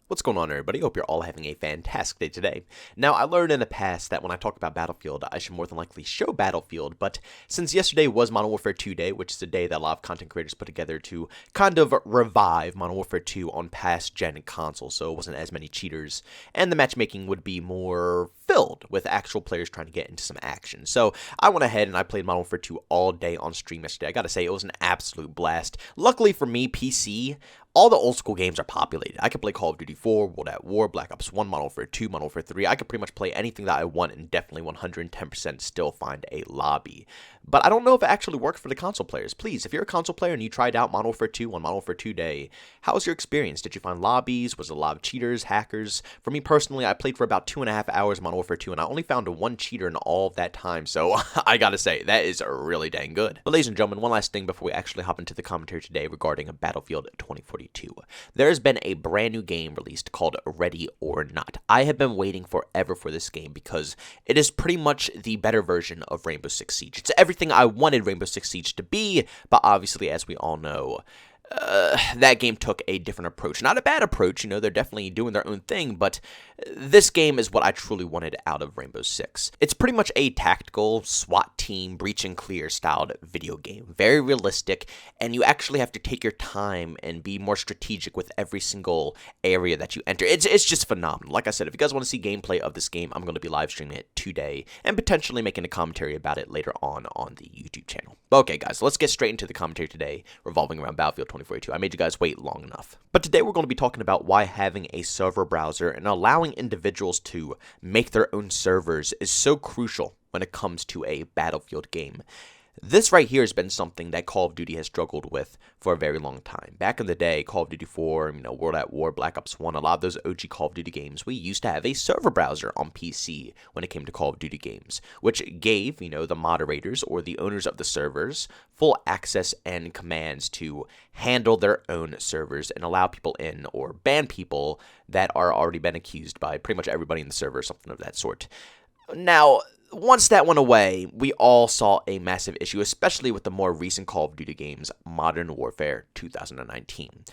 What's going on, everybody? Hope you're all having a fantastic day today. Now, I learned in the past that when I talk about Battlefield, I should more than likely show Battlefield, but since yesterday was Modern Warfare 2 Day, which is a day that a lot of content creators put together to kind of revive Modern Warfare 2 on past-gen consoles, so it wasn't as many cheaters, and the matchmaking would be more filled with actual players trying to get into some action. So I went ahead and I played Modern Warfare 2 all day on stream yesterday. I gotta say, it was an absolute blast. Luckily for me, PC, all the old school games are populated. I could play Call of Duty 4, World at War, Black Ops 1, Modern Warfare 2, Modern Warfare 3. I could pretty much play anything that I want and definitely 110% still find a lobby. But I don't know if it actually worked for the console players. Please, if you're a console player and you tried out Modern Warfare 2 on Modern Warfare 2 Day, how was your experience? Did you find lobbies? Was it a lot of cheaters, hackers? For me personally, I played for about 2.5 hours Modern Warfare 2 and I only found one cheater in all of that time. So I gotta say, that is really dang good. But ladies and gentlemen, one last thing before we actually hop into the commentary today regarding Battlefield 2042. There's been a brand new game released called Ready or Not. I have been waiting forever for this game because it is pretty much the better version of Rainbow Six Siege. It's everything I wanted Rainbow Six Siege to be, but obviously, as we all know, that game took a different approach. Not a bad approach, you know, they're definitely doing their own thing, but this game is what I truly wanted out of Rainbow Six. It's pretty much a tactical SWAT team, breach and clear styled video game. Very realistic, and you actually have to take your time and be more strategic with every single area that you enter. It's just phenomenal. Like I said, if you guys want to see gameplay of this game, I'm going to be live streaming it today and potentially making a commentary about it later on the YouTube channel. But okay, guys, let's get straight into the commentary today revolving around Battlefield 2042. I made you guys wait long enough. But today we're going to be talking about why having a server browser and allowing individuals to make their own servers is so crucial when it comes to a Battlefield game. This right here has been something that Call of Duty has struggled with for a very long time. Back in the day, Call of Duty 4, World at War, Black Ops 1, a lot of those OG Call of Duty games, we used to have a server browser on PC when it came to Call of Duty games, which gave, the moderators or the owners of the servers full access and commands to handle their own servers and allow people in or ban people that are already been accused by pretty much everybody in the server, something of that sort. Now, once that went away, we all saw a massive issue, especially with the more recent Call of Duty games, Modern Warfare 2019.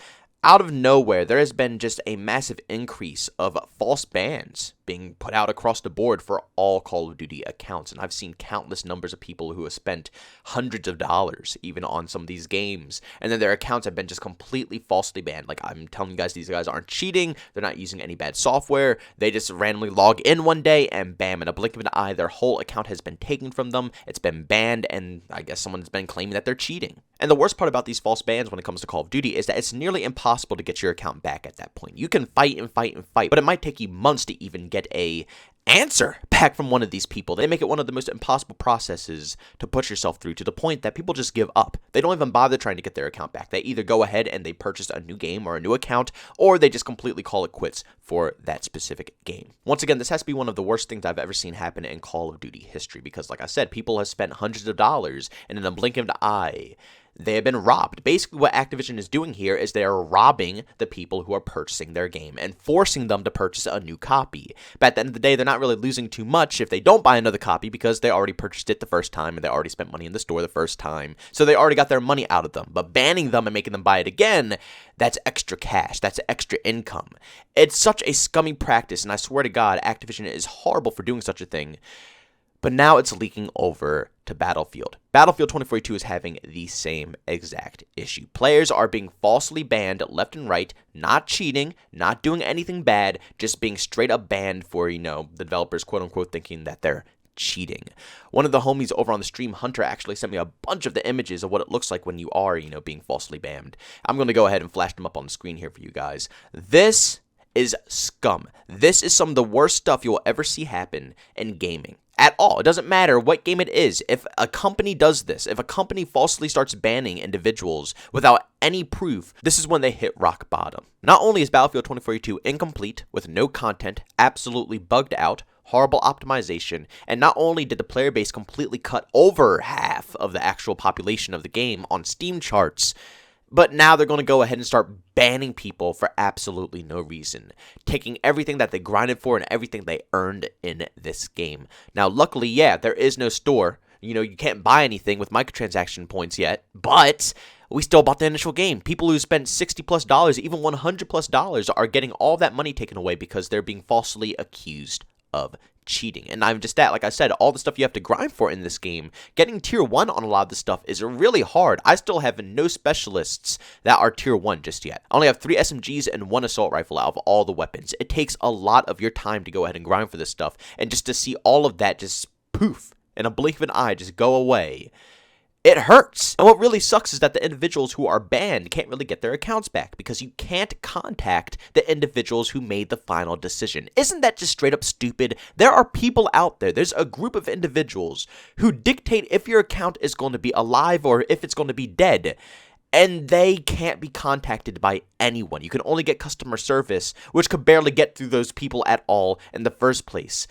Out of nowhere, there has been just a massive increase of false bans being put out across the board for all Call of Duty accounts, and I've seen countless numbers of people who have spent hundreds of dollars even on some of these games, and then their accounts have been just completely falsely banned. Like, I'm telling you guys, these guys aren't cheating, they're not using any bad software, they just randomly log in one day, and bam, in a blink of an eye, their whole account has been taken from them, it's been banned, and I guess someone's been claiming that they're cheating. And the worst part about these false bans when it comes to Call of Duty is that it's nearly impossible to get your account back at that point. You can fight and fight and fight, but it might take you months to even get a answer back from one of these people. They make it one of the most impossible processes to put yourself through, to the point that people just give up. They don't even bother trying to get their account back. They either go ahead and they purchase a new game or a new account, or they just completely call it quits for that specific game. Once again, this has to be one of the worst things I've ever seen happen in Call of Duty history, because like I said, people have spent hundreds of dollars, and in a blink of an eye, they have been robbed. Basically, what Activision is doing here is they are robbing the people who are purchasing their game and forcing them to purchase a new copy. But at the end of the day, they're not really losing too much if they don't buy another copy, because they already purchased it the first time and they already spent money in the store the first time. So they already got their money out of them. But banning them and making them buy it again, that's extra cash. That's extra income. It's such a scummy practice, and I swear to God, Activision is horrible for doing such a thing. But now it's leaking over to Battlefield. Battlefield 2042 is having the same exact issue. Players are being falsely banned left and right, not cheating, not doing anything bad, just being straight up banned for, the developers, quote unquote, thinking that they're cheating. One of the homies over on the stream, Hunter, actually sent me a bunch of the images of what it looks like when you are, being falsely banned. I'm going to go ahead and flash them up on the screen here for you guys. This is scum. This is some of the worst stuff you will ever see happen in gaming. At all. It doesn't matter what game it is. If a company does this, if a company falsely starts banning individuals without any proof, this is when they hit rock bottom. Not only is Battlefield 2042 incomplete, with no content, absolutely bugged out, horrible optimization, and not only did the player base completely cut over half of the actual population of the game on Steam charts, but now they're going to go ahead and start banning people for absolutely no reason, taking everything that they grinded for and everything they earned in this game. Now, luckily, there is no store. You can't buy anything with microtransaction points yet, but we still bought the initial game. People who spent $60+, even $100+, are getting all that money taken away because they're being falsely accused of cheating. And not even just that, like I said, all the stuff you have to grind for in this game, getting tier 1 on a lot of this stuff is really hard. I still have no specialists that are tier 1 just yet. I only have 3 SMGs and 1 assault rifle out of all the weapons. It takes a lot of your time to go ahead and grind for this stuff, and just to see all of that just poof, in a blink of an eye, just go away, it hurts. And what really sucks is that the individuals who are banned can't really get their accounts back because you can't contact the individuals who made the final decision. Isn't that just straight up stupid? There are people out there, there's a group of individuals who dictate if your account is going to be alive or if it's going to be dead. And they can't be contacted by anyone. You can only get customer service, which could barely get through those people at all in the first place.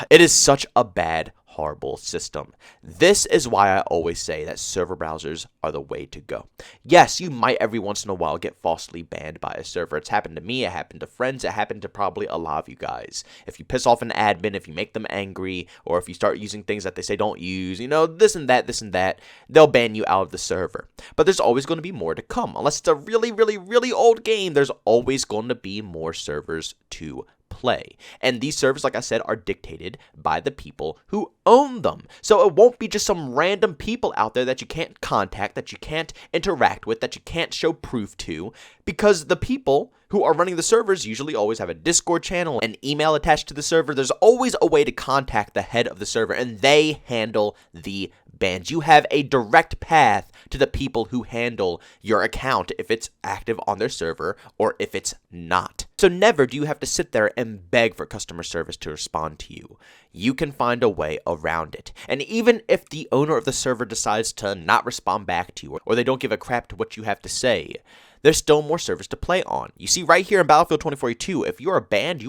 It is such a bad, horrible system. This is why I always say that server browsers are the way to go. Yes, you might every once in a while get falsely banned by a server. It's happened to me, it happened to friends, it happened to probably a lot of you guys. If you piss off an admin, if you make them angry, or if you start using things that they say don't use, you know, this and that, they'll ban you out of the server. But there's always going to be more to come. Unless it's a really, really, really old game, there's always going to be more servers to play. And these servers, like I said, are dictated by the people who own them. So it won't be just some random people out there that you can't contact, that you can't interact with, that you can't show proof to, because the people who are running the servers usually always have a Discord channel, an email attached to the server. There's always a way to contact the head of the server, and they handle the bans. You have a direct path to the people who handle your account if it's active on their server or if it's not. So never do you have to sit there and beg for customer service to respond to you. You can find a way around it. And even if the owner of the server decides to not respond back to you, or they don't give a crap to what you have to say, there's still more servers to play on. You see, right here in Battlefield 2042, if you are banned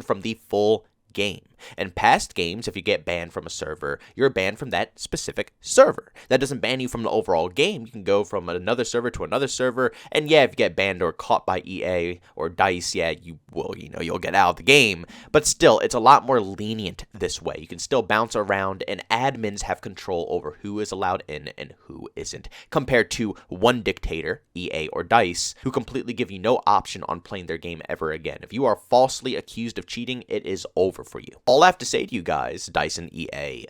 from the full game. In past games, if you get banned from a server, you're banned from that specific server. That doesn't ban you from the overall game. You can go from another server to another server, and yeah, if you get banned or caught by EA or DICE, yeah, you will, you'll get out of the game. But still, it's a lot more lenient this way. You can still bounce around, and admins have control over who is allowed in and who isn't, compared to one dictator, EA or DICE, who completely give you no option on playing their game ever again. If you are falsely accused of cheating, it is over for you. All I have to say to you guys, DICE and EA,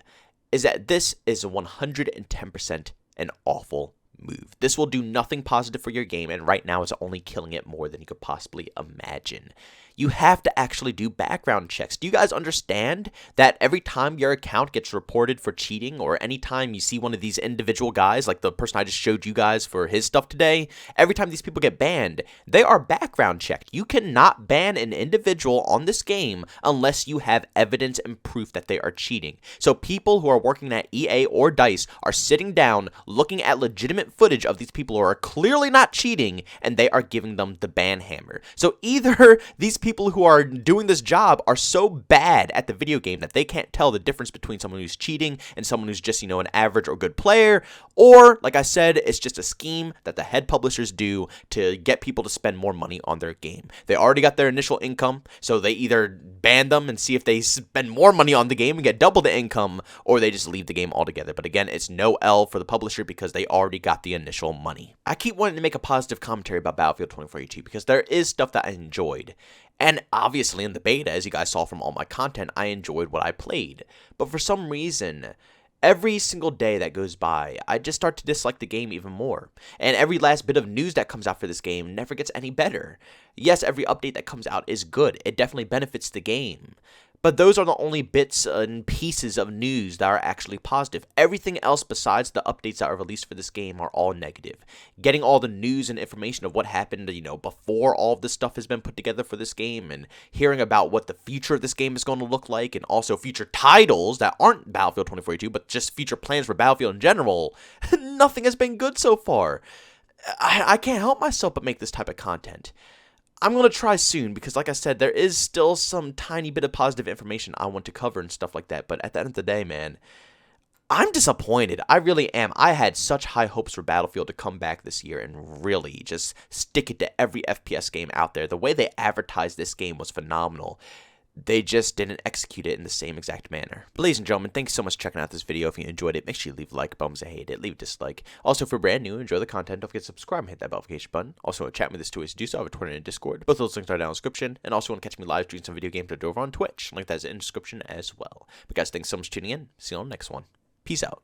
is that this is 110% an awful move. This will do nothing positive for your game, and right now is only killing it more than you could possibly imagine. You have to actually do background checks. Do you guys understand that every time your account gets reported for cheating, or anytime you see one of these individual guys, like the person I just showed you guys for his stuff today, every time these people get banned, they are background checked. You cannot ban an individual on this game unless you have evidence and proof that they are cheating. So people who are working at EA or DICE are sitting down, looking at legitimate footage of these people who are clearly not cheating, and they are giving them the ban hammer. So either these people who are doing this job are so bad at the video game that they can't tell the difference between someone who's cheating and someone who's just, an average or good player, or, like I said, it's just a scheme that the head publishers do to get people to spend more money on their game. They already got their initial income, so they either ban them and see if they spend more money on the game and get double the income, or they just leave the game altogether. But again, it's no L for the publisher because they already got the initial money. I keep wanting to make a positive commentary about Battlefield 2042 because there is stuff that I enjoyed. And obviously in the beta, as you guys saw from all my content, I enjoyed what I played. But for some reason, every single day that goes by, I just start to dislike the game even more. And every last bit of news that comes out for this game never gets any better. Yes, every update that comes out is good. It definitely benefits the game. But those are the only bits and pieces of news that are actually positive. Everything else besides the updates that are released for this game are all negative. Getting all the news and information of what happened, before all of this stuff has been put together for this game, and hearing about what the future of this game is going to look like, and also future titles that aren't Battlefield 2042, but just future plans for Battlefield in general, nothing has been good so far. I can't help myself but make this type of content. I'm going to try soon because, like I said, there is still some tiny bit of positive information I want to cover and stuff like that. But at the end of the day, man, I'm disappointed. I really am. I had such high hopes for Battlefield to come back this year and really just stick it to every FPS game out there. The way they advertised this game was phenomenal. They just didn't execute it in the same exact manner. But ladies and gentlemen, thanks so much for checking out this video. If you enjoyed it, make sure you leave a like. Bums, I hate it. Leave a dislike. Also, if you're brand new, enjoy the content, don't forget to subscribe and hit that notification button. Also, chat with this too is to do so. I have a Twitter and a Discord. Both those links are down in the description. And also, want to catch me live streaming some video games over on Twitch. Link that is in the description as well. But guys, thanks so much for tuning in. See you on the next one. Peace out.